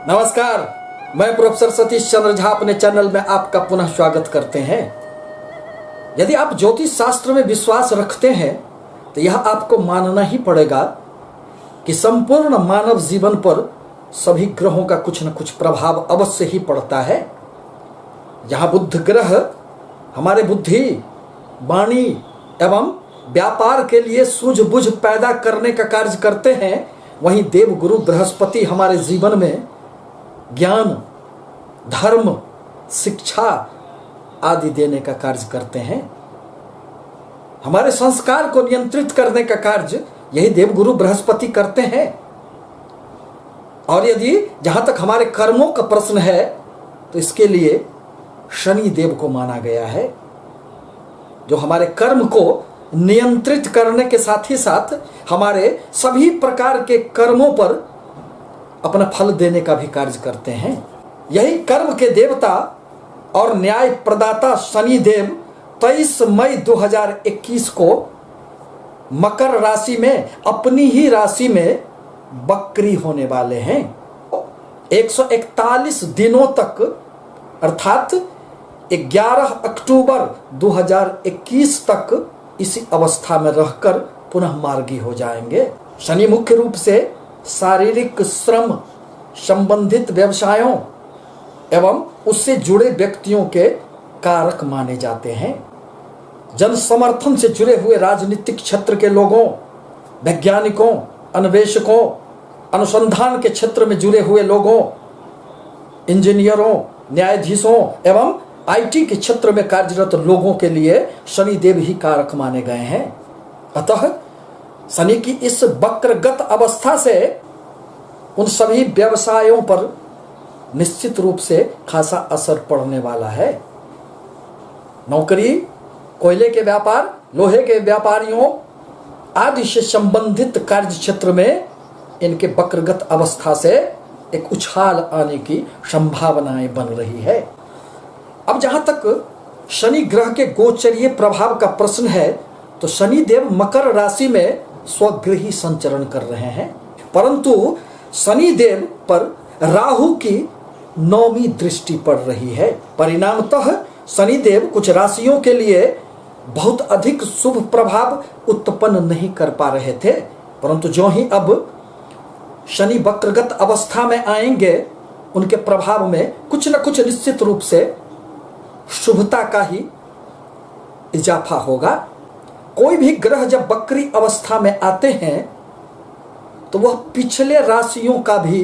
नमस्कार, मैं प्रोफेसर सतीश चंद्र झा अपने चैनल में आपका पुनः स्वागत करते हैं। यदि आप ज्योतिष शास्त्र में विश्वास रखते हैं तो यह आपको मानना ही पड़ेगा कि संपूर्ण मानव जीवन पर सभी ग्रहों का कुछ न कुछ प्रभाव अवश्य ही पड़ता है। यहाँ बुध ग्रह हमारे बुद्धि, वाणी एवं व्यापार के लिए सूझबूझ पैदा करने का कार्य करते हैं, वहीं देवगुरु बृहस्पति हमारे जीवन में ज्ञान, धर्म, शिक्षा आदि देने का कार्य करते हैं। हमारे संस्कार को नियंत्रित करने का कार्य यही देवगुरु बृहस्पति करते हैं। और यदि जहां तक हमारे कर्मों का प्रश्न है तो इसके लिए शनि देव को माना गया है, जो हमारे कर्म को नियंत्रित करने के साथ ही साथ हमारे सभी प्रकार के कर्मों पर अपना फल देने का भी कार्य करते हैं। यही कर्म के देवता और न्याय प्रदाता शनि देव 23 मई 2021 को मकर राशि में अपनी ही राशि में बकरी होने वाले हैं। 141 दिनों तक अर्थात 11 अक्टूबर 2021 तक इसी अवस्था में रहकर पुनः मार्गी हो जाएंगे। शनि मुख्य रूप से शारीरिक श्रम संबंधित व्यवसायों एवं उससे जुड़े व्यक्तियों के कारक माने जाते हैं। जन समर्थन से जुड़े हुए राजनीतिक क्षेत्र के लोगों, वैज्ञानिकों, अन्वेषकों, अनुसंधान के क्षेत्र में जुड़े हुए लोगों, इंजीनियरों, न्यायाधीशों एवं आईटी के क्षेत्र में कार्यरत लोगों के लिए शनि देव ही कारक माने गए हैं। अतः शनि की इस वक्रगत अवस्था से उन सभी व्यवसायों पर निश्चित रूप से खासा असर पड़ने वाला है। नौकरी, कोयले के व्यापार, लोहे के व्यापारियों आदि से संबंधित कार्य क्षेत्र में इनके वक्रगत अवस्था से एक उछाल आने की संभावनाएं बन रही है। अब जहां तक शनि ग्रह के गोचरीय प्रभाव का प्रश्न है तो शनि देव मकर राशि में स्वगृही संचरण कर रहे हैं, परंतु शनि देव पर राहु की 9वीं दृष्टि पड़ रही है। परिणामतः शनि देव कुछ राशियों के लिए बहुत अधिक शुभ प्रभाव उत्पन्न नहीं कर पा रहे थे, परंतु जो ही अब शनि वक्रगत अवस्था में आएंगे उनके प्रभाव में कुछ न कुछ निश्चित रूप से शुभता का ही इजाफा होगा। कोई भी ग्रह जब वक्री अवस्था में आते हैं तो वह पिछले राशियों का भी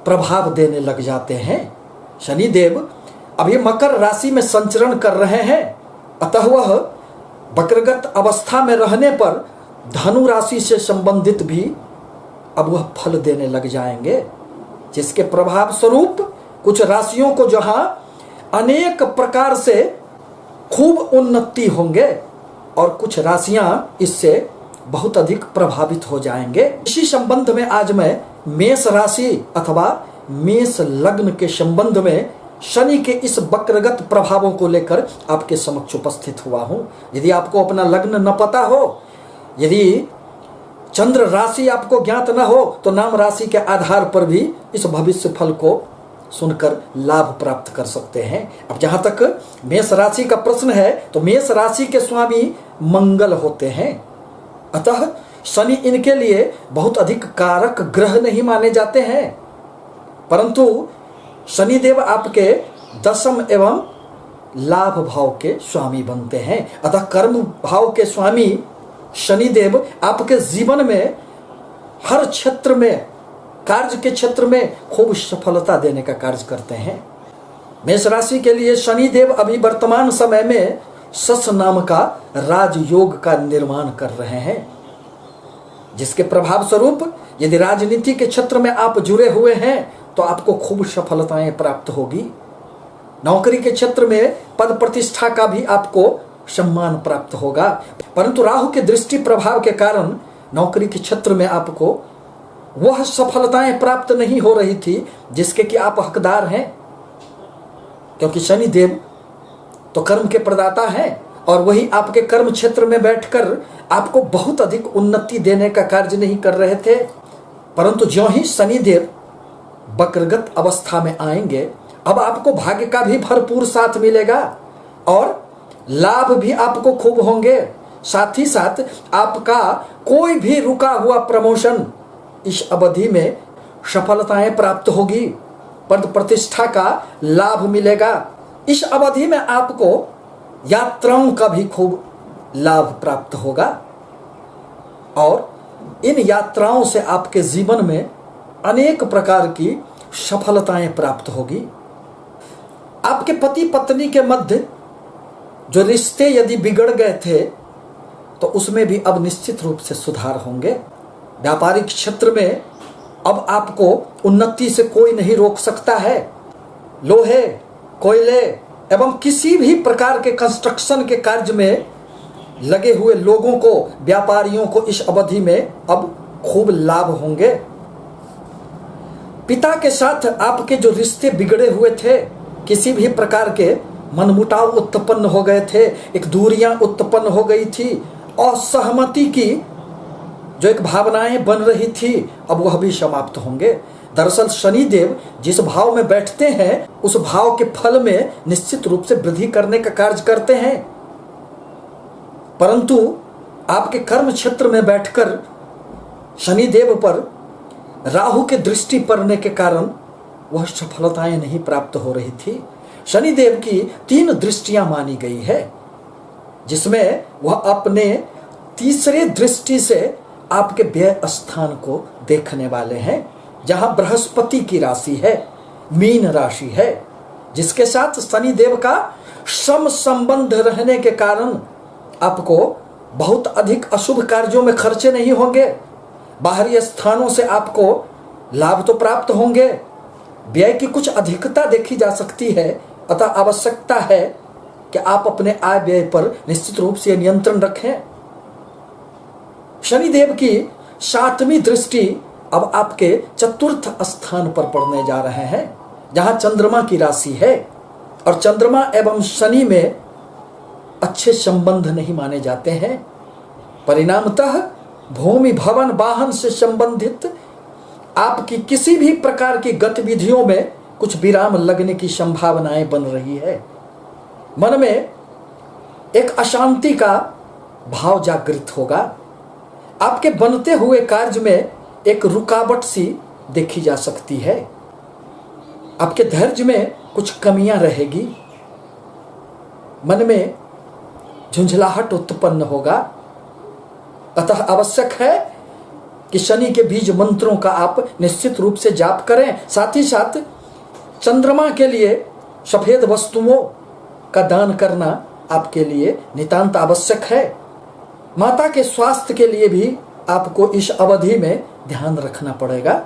प्रभाव देने लग जाते हैं। शनि देव अभी मकर राशि में संचरण कर रहे हैं, अतः वह वक्रगत अवस्था में रहने पर धनु राशि से संबंधित भी अब वह फल देने लग जाएंगे, जिसके प्रभाव स्वरूप कुछ राशियों को जहां अनेक प्रकार से खूब उन्नति होंगे और कुछ राशियां इससे बहुत अधिक प्रभावित हो जाएंगे। इसी संबंध में आज मैं मेष राशि अथवा मेष लग्न के संबंध में शनि के इस वक्रगत प्रभावों को लेकर आपके समक्ष उपस्थित हुआ हूं। यदि आपको अपना लग्न न पता हो, यदि चंद्र राशि आपको ज्ञात न हो, तो नाम राशि के आधार पर भी इस भविष्य फल को सुनकर लाभ प्राप्त कर सकते हैं। अब जहां तक मेष राशि का प्रश्न है तो मेष राशि के स्वामी मंगल होते हैं, अतः शनि इनके लिए बहुत अधिक कारक ग्रह नहीं माने जाते हैं, परंतु शनिदेव आपके दशम एवं लाभ भाव के स्वामी बनते हैं। अतः कर्म भाव के स्वामी शनिदेव आपके जीवन में हर क्षेत्र में, कार्य के क्षेत्र में खूब सफलता देने का कार्य करते हैं। मेष राशि के लिए शनिदेव अभी वर्तमान समय में सस नाम का राजयोग का निर्माण कर रहे हैं, जिसके प्रभाव स्वरूप यदि राजनीति के क्षेत्र में आप जुड़े हुए हैं तो आपको खूब सफलताएं प्राप्त होगी। नौकरी के क्षेत्र में पद प्रतिष्ठा का भी आपको सम्मान प्राप्त होगा, परंतु राहु के दृष्टि प्रभाव के कारण नौकरी के क्षेत्र में आपको वह सफलताएं प्राप्त नहीं हो रही थी जिसके कि आप हकदार हैं, क्योंकि शनि देव तो कर्म के प्रदाता हैं और वही आपके कर्म क्षेत्र में बैठकर आपको बहुत अधिक उन्नति देने का कार्य नहीं कर रहे थे, परंतु ज्यों ही शनि देव वक्रगत अवस्था में आएंगे, अब आपको भाग्य का भी भरपूर साथ मिलेगा और लाभ भी आपको खूब होंगे। साथ ही साथ आपका कोई भी रुका हुआ प्रमोशन इस अवधि में सफलताएं प्राप्त होगी, पद प्रतिष्ठा का लाभ मिलेगा। इस अवधि में आपको यात्राओं का भी खूब लाभ प्राप्त होगा और इन यात्राओं से आपके जीवन में अनेक प्रकार की सफलताएं प्राप्त होगी। आपके पति पत्नी के मध्य जो रिश्ते यदि बिगड़ गए थे तो उसमें भी अब निश्चित रूप से सुधार होंगे। व्यापारिक क्षेत्र में अब आपको उन्नति से कोई नहीं रोक सकता है। लोहे, कोयले एवं किसी भी प्रकार के कंस्ट्रक्शन के कार्य में लगे हुए लोगों को, व्यापारियों को इस अवधि में अब खूब लाभ होंगे। पिता के साथ आपके जो रिश्ते बिगड़े हुए थे, किसी भी प्रकार के मनमुटाव उत्पन्न हो गए थे, एक दूरियां उत्पन्न हो गई थी, असहमति की जो एक भावनाएं बन रही थी, अब वह भी समाप्त होंगे। दरअसल शनिदेव जिस भाव में बैठते हैं उस भाव के फल में निश्चित रूप से वृद्धि करने का कार्य करते हैं, परंतु आपके कर्म क्षेत्र में बैठकर शनिदेव पर राहु के दृष्टि पड़ने के कारण वह सफलताएं नहीं प्राप्त हो रही थी। शनिदेव की 3 दृष्टियां मानी गई है, जिसमें वह अपने तीसरे दृष्टि से आपके व्यय स्थान को देखने वाले हैं, जहां बृहस्पति की राशि है, मीन राशि है, जिसके साथ शनिदेव का सम संबंध रहने के कारण आपको बहुत अधिक अशुभ कार्यों में खर्चे नहीं होंगे। बाहरी स्थानों से आपको लाभ तो प्राप्त होंगे, व्यय की कुछ अधिकता देखी जा सकती है। अतः आवश्यकता है कि आप अपने आय व्यय पर निश्चित रूप से नियंत्रण रखें। शनिदेव की 7वीं दृष्टि अब आपके चतुर्थ स्थान पर पड़ने जा रहे हैं, जहां चंद्रमा की राशि है और चंद्रमा एवं शनि में अच्छे संबंध नहीं माने जाते हैं। परिणामतः भूमि, भवन, वाहन से संबंधित आपकी किसी भी प्रकार की गतिविधियों में कुछ विराम लगने की संभावनाएं बन रही है। मन में एक अशांति का भाव जागृत होगा। आपके बनते हुए कार्य में एक रुकावट सी देखी जा सकती है। आपके धैर्य में कुछ कमियां रहेगी। मन में झुंझलाहट उत्पन्न होगा। अतः आवश्यक है कि शनि के बीज मंत्रों का आप निश्चित रूप से जाप करें। साथ ही साथ चंद्रमा के लिए सफेद वस्तुओं का दान करना आपके लिए नितांत आवश्यक है। माता के स्वास्थ्य के लिए भी आपको इस अवधि में ध्यान रखना पड़ेगा।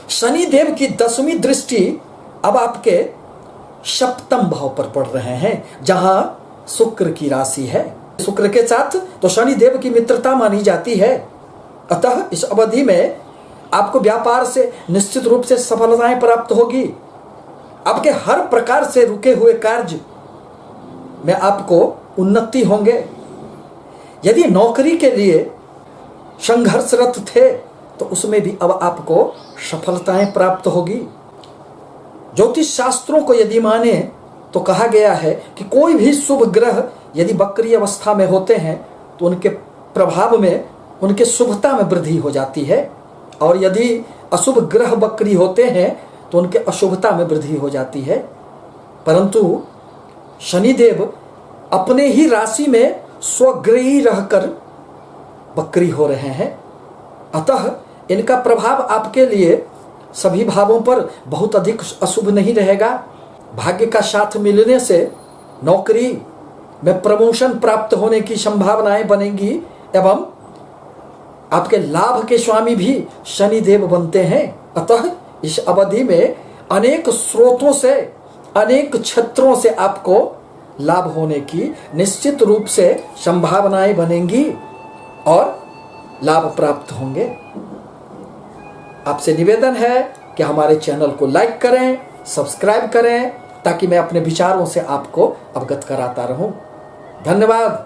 शनि देव की 10वीं दृष्टि अब आपके 7वें भाव पर पड़ रहे हैं, जहां शुक्र की राशि है। शुक्र के साथ तो शनि देव की मित्रता मानी जाती है। अतः इस अवधि में आपको व्यापार से निश्चित रूप से सफलताएं प्राप्त होगी। आपके हर प्रकार से रुके हुए कार्य में आपको उन्नति होंगे। यदि नौकरी के लिए संघर्षरत थे तो उसमें भी अब आपको सफलताएं प्राप्त होगी। ज्योतिष शास्त्रों को यदि माने तो कहा गया है कि कोई भी शुभ ग्रह यदि वक्री अवस्था में होते हैं तो उनके प्रभाव में, उनके शुभता में वृद्धि हो जाती है, और यदि अशुभ ग्रह वक्री होते हैं तो उनके अशुभता में वृद्धि हो जाती है। परंतु शनिदेव अपने ही राशि में स्वग्रही रहकर वक्री हो रहे हैं। अतः इनका प्रभाव आपके लिए सभी भावों पर बहुत अधिक अशुभ नहीं रहेगा। भाग्य का साथ मिलने से नौकरी में प्रमोशन प्राप्त होने की संभावनाएं बनेंगी एवं आपके लाभ के स्वामी भी शनिदेव बनते हैं। अतः इस अवधि में अनेक स्रोतों से, अनेक क्षेत्रों से आपको लाभ होने की निश्चित रूप से संभावनाएं बनेंगी और लाभ प्राप्त होंगे। आपसे निवेदन है कि हमारे चैनल को लाइक करें, सब्सक्राइब करें, ताकि मैं अपने विचारों से आपको अवगत कराता रहूं। धन्यवाद।